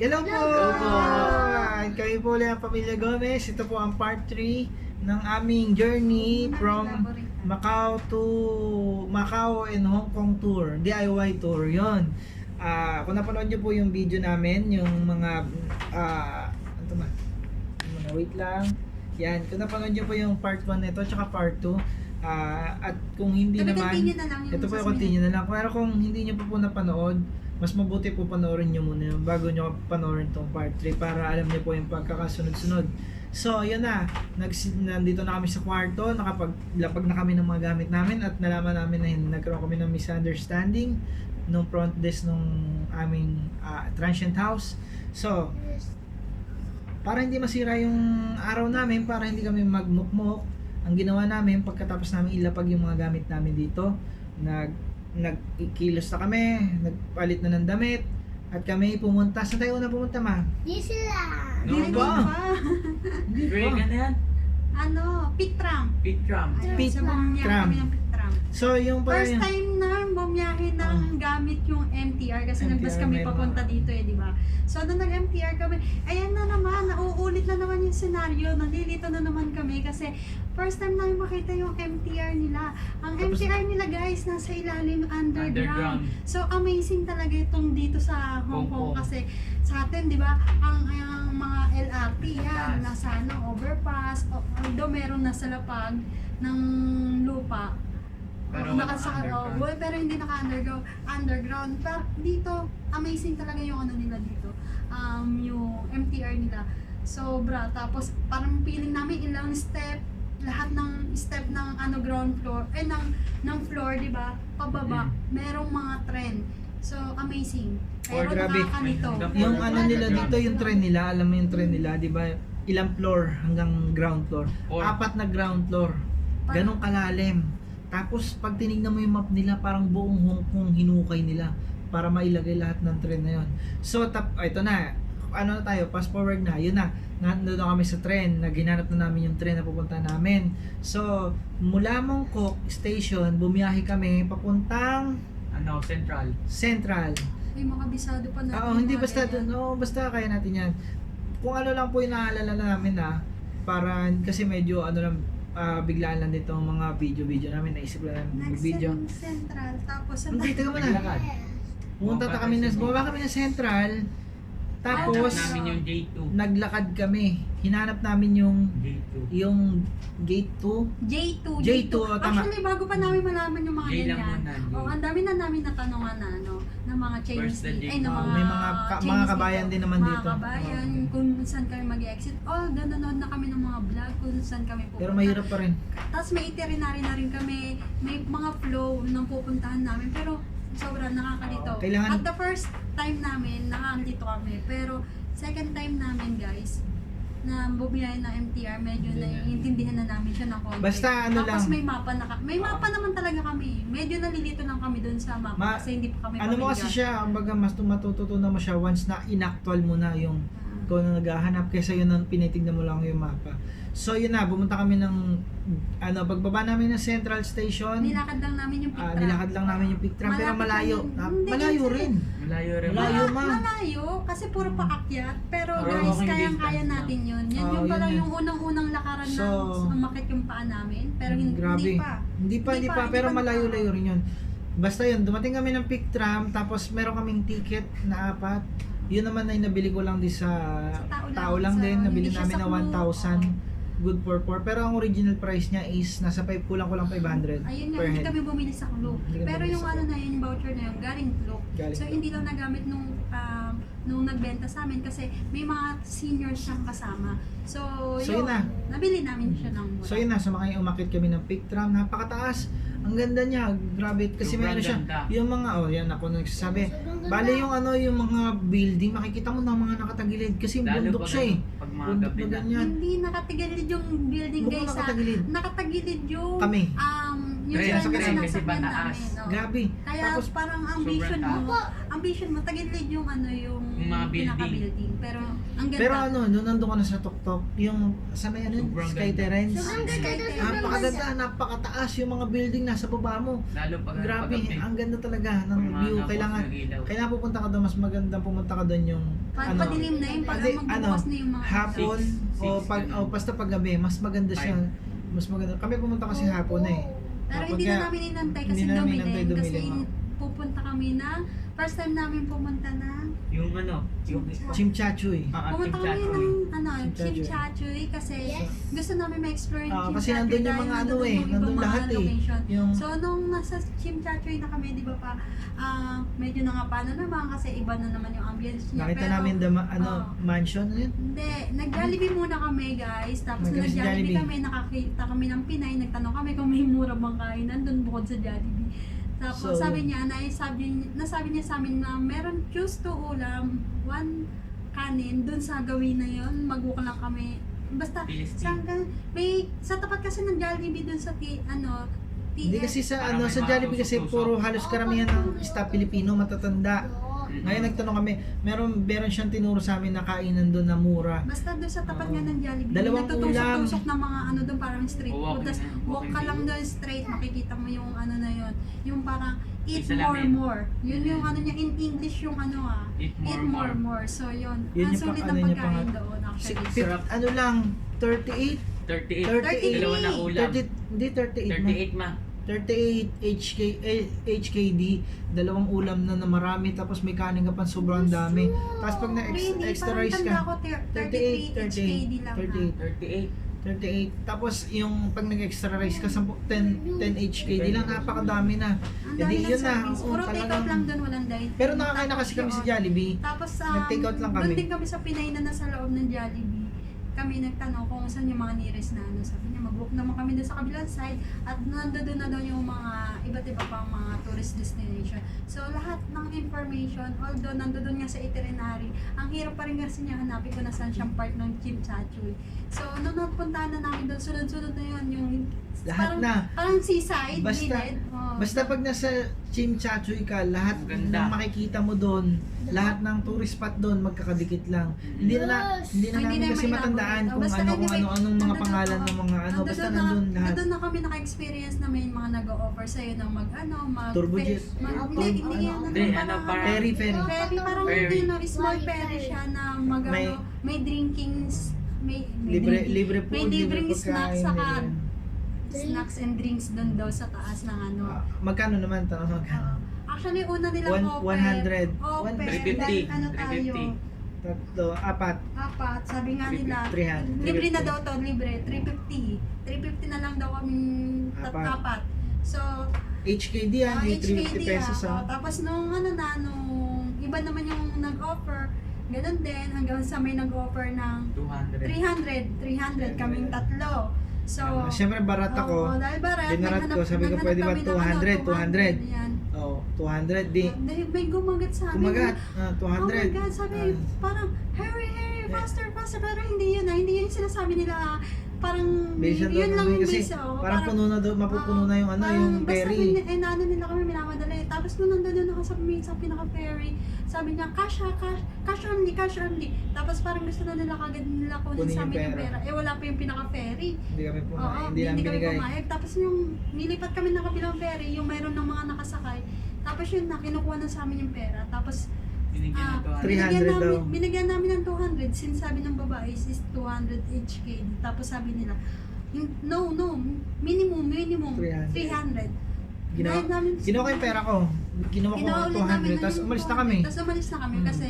Hello po! Hello po! Kami po ulit ang Pamilya Gomez. Ito po ang part 3 ng aming journey from Macau and Hong Kong tour. DIY tour, yon. Kung napanood nyo po yung video namin, yung mga ano ba? Wait lang. Yan, kung napanood nyo po yung part 1 nito tsaka part 2, at kung hindi naman, ito po yung continue na lang. Pero kung hindi nyo po napanood, mas mabuti po panoorin nyo muna yun bago nyo panoorin itong part 3 para alam nyo po yung pagkakasunod-sunod. So, yun na. Nandito na kami sa kwarto, nakapaglapag na kami ng mga gamit namin at nalaman namin na nagkaroon kami ng misunderstanding nung front desk nung aming transient house. So, para hindi masira yung araw namin, para hindi kami magmukmok, ang ginawa namin pagkatapos namin ilapag yung mga gamit namin dito, nagkilos na kami, nagpalit na ng damit, at kami pumunta. Saan tayo una pumunta, ma? Disneyland! Hindi ba? Hindi Break ba? na yan? Pitram. Pitram. Sa bumiyahe Pitram. kami ng Pitram. So, yung pala First time na bumiyahe ng gamit yung MTR kasi MTR nagbas kami may papunta mga- dito di ba? So, nung nag-MTR kami, ayan na naman, nauulit na naman yung senaryo, nalilito na naman kami kasi first time namin makita yung MTR nila. Ang Tapos- MTR nila guys, nasa ilalim underground. Underground. So, amazing talaga itong dito sa Hong Kong Hong Kong. kasi sa atin, di ba, ang mga LRT yan, Yes. nasa overpass, although meron nasa lapag ng lupa, Pero underground. pero hindi underground. Pero dito, amazing talaga yung ano nila dito. Yung MTR nila. Sobra. Tapos parang feeling namin ilang step, lahat ng step ng ground floor, ng floor, di ba? Pababa, merong mga trend. So, amazing. Oh, Pero grabe. nakakalito. yung ano nila dito, yung train nila, alam mo yung train nila, di ba? Ilang floor hanggang ground floor? 4. 4 na ground floor. Ganong kalalim. Tapos pag tinignan mo yung map nila, parang buong Hong Kong hinukay nila para mailagay lahat ng train na yon. So, ito na. Ano na tayo? Fast forward na. Yun na. Nandun na kami sa train. Ginanap na namin yung train na pupunta namin. So, mula Mongkok Station, bumiyahe kami papuntang Central. May mga bisado pa natin. Oo, hindi mga basta ganyan. basta kaya natin 'yan. Kung ano lang po yung naalala namin para kasi medyo lang biglaan lang dito ang mga video namin, naisip lang namin video. Central, tapos sa Hindi, teka muna. Naglakad. Pumunta bumaba kami ng Central, Hanap tapos namin yung J2. naglakad kami. Hinanap namin yung gate 2. J2. J2, tama. Actually, bago pa namin malaman yung mga J lang ganyan. muna, J. Ang dami na namin natanungan ng mga Chinese First the J. ng mga May mga Chinese kabayan dito. din naman dito. Mga kabayan, kung saan kami mag-exit. Nanonood na kami ng mga vlog kung saan kami pupunta. Pero mahirap pa rin. Tapos may itinerary na rin kami, may mga flow ng pupuntahan namin. Pero sobrang nakakalito. Kailangan- At the first time namin, nakakalito kami. Pero second time namin guys, na bumiyahe na MTR, medyo naiintindihan na namin siya ng konti. Basta ano Tapos lang. may mapa may mapa naman talaga kami. Medyo nalilito lang kami dun sa mapa kasi hindi pa kami Ano mo kasi siya, kumbaga mas matututunan mo siya once na inactual mo na yung ikaw na naghahanap kaysa yun ang pinitignan mo lang yung mapa. So yun na, pumunta kami ng pagbaba namin ng Central Station. Nilakad lang namin yung picture. Nilakad lang namin yung picture pero Malapit malayo. lang yun. Hindi, Malayo kasi- rin. Malayo rin. Malayo, ma. Malayo kasi puro paakyat. Pero Pero guys, walking kayang-kaya distance natin yun. Yan Oo, yung pala yun. yung unang-unang lakaran na So, umakit yung paa namin. Pero hindi Grabe. pa. Hindi pa, pero malayo-layo rin yun. Basta yun, dumating kami ng pick tram, tapos meron kaming ticket na 4. Yun naman ay nabili ko lang sa tao lang Sa- din. Nabili hindi siya namin sa na club. 1,000. Good for 4. Pero ang original price niya is nasa 5, kulang-kulang 500 Ayun nga, per hindi head. kami bumili sa Klook. Hindi kami Pero bumili yung sa ano na yun, yung voucher na yun, galing Klook. Galing So Klook. hindi lang nagamit nung nagbenta sa amin kasi may mga seniors siyang kasama. So So, yun na. nabili namin siya ng mura. So yun na, sumakay umakit kami ng pick tram. Napakataas. Ang ganda niya. Grabe. Kasi Sobrang meron siya. ganda. Yung mga, yan ako nagsasabi. Bale yung yung mga building, makikita mo ng mga nakatagilid. Kasi bundok siya eh. Pag mga Bundok gabi na na. ganyan. Hindi nakatagilid yung building Mukhang guys. nakatagilid. Nakatagilid yung Kami. yung Train, train sa na train, kasi sinasakyan mataas. namin. Grabe. Kaya Tapos parang sobrang ambition mo, tagilid yung Yung mga building. pinaka-building. Pero ang ganda. Pero ano, nung nandun ka na sa Tuktok, yung sa may ano, Sobrang Sky ganda. Terrace. Sobrang ganda Sky doon. Terrace. Napakaganda, napakataas yung mga building nasa baba mo. Lalo pag Grabe, paggabi. ang ganda talaga ng Pag mga view. napos Kailangan, ng ilaw. kailangan pupunta ka doon, mas magandang pumunta ka doon yung Padilim na yun, pag Hindi, magbubukas na yung mga hapon Six, o pag ganun. o basta paggabi, mas maganda siya. Mas maganda. Kami pumunta kasi hapon eh. Pero Kapag hindi ka- na namin inantay kasi hindi namin inantay dumilim. Kasi dumilim, pupunta kami na, first time namin pumunta na, Yung ano, yung Chimchachoy. pumunta kami ng Chimchachoy. Chimchachoy kasi Yes. gusto namin ma-explore yung Kasi Chimchachoy nandun yung dahil mga ano nandun eh, yung ibang nandun mga lahat eh. location. Yung So, nung nasa Chimchachoy na kami, di ba pa, medyo nangapano naman kasi iba na naman yung ambience niya. nakita Pero, namin oo. mansion ano yun. Hindi, nag-Jollibee muna kami guys. Tapos Nag-kami sa nag-Jollibee Jollibee. kami, nakakita kami ng Pinay, nagtanong kami kung may mura bang kainan doon bukod sa Jollibee. Tapos So, sabi niya, nasabi niya sa amin na meron choose to ulam, 1 kanin, doon sa gawin na yon mag-walk lang kami. Basta, sa tapat kasi ng Jollibee doon sa Hindi kasi sa Parang may sa mga Jollibee kasi tusok-tusok. puro halos karamihan ng staff Pilipino matatanda. Ngayon nagtanong kami, meron siyang tinuro sa amin na kainan doon na mura. Basta doon sa tapat Oo. nga ng Jollibee, Dalawang nagtutusok-tusok ng mga ano doon, parang street Oo, food. Tapos walking na, walk ka walking lang na. doon straight, makikita mo yung ano na yun. Yung parang eat May more salamin. more. Yun yung ano niya, in English yung ano Eat eat more more. So yun, Yun ang yung sulit ano ng niya, pagkain pang- doon actually. Sarap. Ano lang, 38? 38. 38. Dalawa na ulam. hindi 38 ma. 38 ma. 38 HKD, dalawang ulam na marami, tapos may kanin ka pa sobrang dami. Tapos pag Really, extra parang rice tanda ka, ko, 33 HKD lang. 38. 38. Tapos yung pag nag-extra rice ka, 10 HKD lang, napakadami na. Ang Hindi, dami ng yun na. servings. Oo, Puro take out talagang- lang doon, walang dine. Pero nakakain na kasi kami sa Jollibee. Tapos Nag-take out lang kami. doon din kami sa Pinay na nasa loob ng Jollibee. Kami nagtanong kung saan yung mga nearest na ano. Sabi niya, mag-book naman kami doon sa kabilang side at nandoon na daw yung mga iba't iba pang mga tourist destination. So lahat ng information, although nandoon nga sa itinerary, ang hirap pa rin kasi niya hanapin kung nasaan siyang part ng Chimchachoy. So nung napuntahan na namin doon, sunod-sunod na yun yung Lahat parang, na. Parang seaside, Basta- gilid. Oh. Basta pag nasa Chimchachoy ka, lahat Ganda. ng makikita mo doon, lahat ng tourist spot doon magkakadikit lang. Hindi na namin kasi matandaan kung ano-anong mga pangalan ng mga ano, basta nandun lahat. Nandun na kami naka-experience na may mga nag-o-offer sa'yo ng mag Turbojet. Hindi yan. Hindi, ano, parang- Ferry. Ferry, parang Ferry. small ferry siya na may drinkings, may Libre may food, libreng libre snacks, pagkain. saka libre. snacks and drinks doon daw sa taas ng ano. Magkano naman? Tanong magkano? Actually, una nilang offer. 100. Offer. 350. Ano tayo? 350. Tatlo, apat. Apat, sabi nga nila, 300. libre na daw to, libre, 350. 350 na lang daw kaming Apat. apat. So, HKD yan, may 350 pesos ah. ah. Tapos nung iba naman yung nag-offer, ganun din, hanggang sa may nag-offer ng 200. 300 kaming tatlo. So, Siyempre barat ako. oo, dahil barat, Dinarat ko, sabi ko naghanap pwede ba kami ng 200? Yan. Oh, 200 di. Dahil may gumagat sa amin. Kumagat, Oh my 200. God, sabi, parang, hurry, faster, pero hindi yun hindi yun yung sinasabi nila, parang, Bilisan daw yun lang kami yung kasi base, oh. parang puno na daw, mapupuno na yung ano, yung ferry. Basta ano nila kami minamadali. Tapos nung nandun ako sa pinaka-ferry, sabi niya, cash only. Tapos parang gusto na nila kagad nila kunin Kunin sa yung amin yung pera. pera. Wala pa yung pinaka-ferry. Hindi kami Oo, pumayag, hindi namin kami binigay. pumayag. Tapos yung nilipat kami ng kabilang ferry, yung mayroon ng mga nakasakay. Tapos yun na, kinukuha na sa amin yung pera. Tapos Binigyan ng 300 daw. binigyan namin ng 200. Sinasabi ng babae is 200 HKD. Tapos sabi nila, no, minimum 300. Dahil namin- Ginawa ko yung pera ko. Ginawa ko Ginawa ang ulit namin 200, tapos ng umalis na kami. Tapos umalis na kami kasi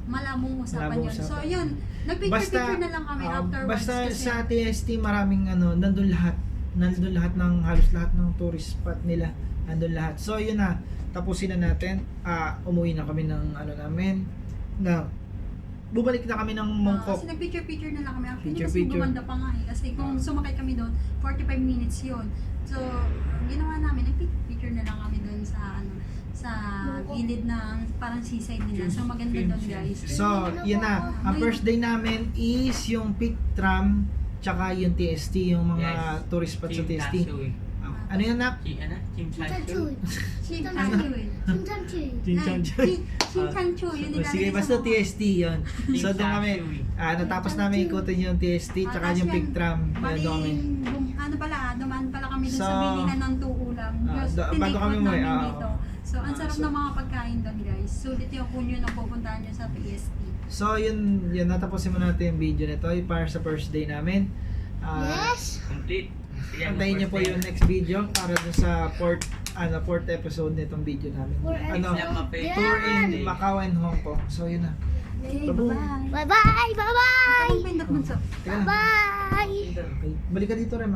malabong usapan Malabong yun. So usapan. yun, nagpicture-picture na lang kami afterwards. Basta kasi, sa TST maraming ano, nandun lahat ng halos lahat ng tourist spot nila. Nandun lahat. So yun na, tapusin na natin. Umuwi na kami ng ano namin. Bumalik na kami ng Mongkok. kasi nagpicture-picture na lang kami. Actually, Picture-picture. mas gumanda pa nga eh. Kasi kung sumakay kami doon, 45 minutes yun. So, ang ginawa namin, nagpicture na lang kami doon sa sa gilid ng parang seaside nila. So, maganda doon guys. So, yun na. Ang first day namin is yung Peak Tram tsaka yung TST, yung mga Yes. tourist spot sa Team TST. Tassoy. Ano yan, nak? Chim Chan Chu. Shin Chan Chu eh. Shin Chan Chu, yun nilalagay Sige, sa basta mukha. TST yun. So doon kami, natapos namin ikutin yung TST tsaka Tapos yung yun, Big Tram. Bali, Doon kami. dumaan pala kami dun So, sa bilihan ng tuulam. bago kami umuwi, namin oo. dito. So, ang sarap So- ng mga pagkain doon, guys. Sulit yung kung yun ang pupuntahan nyo sa TST. So yun, natapusin mo natin yung video nito yung para sa first day namin. Yes. Complete. Yan, Antayin niyo po first yung day. next video para dun sa fourth episode nitong video namin. Ano, tour in Macau and Hong Kong. So yun na. Okay, Babu. bye-bye. Bye-bye. Bye-bye. Anong pindot mo sa? Teka lang. Bye. Okay. Balik ka dito, Rem.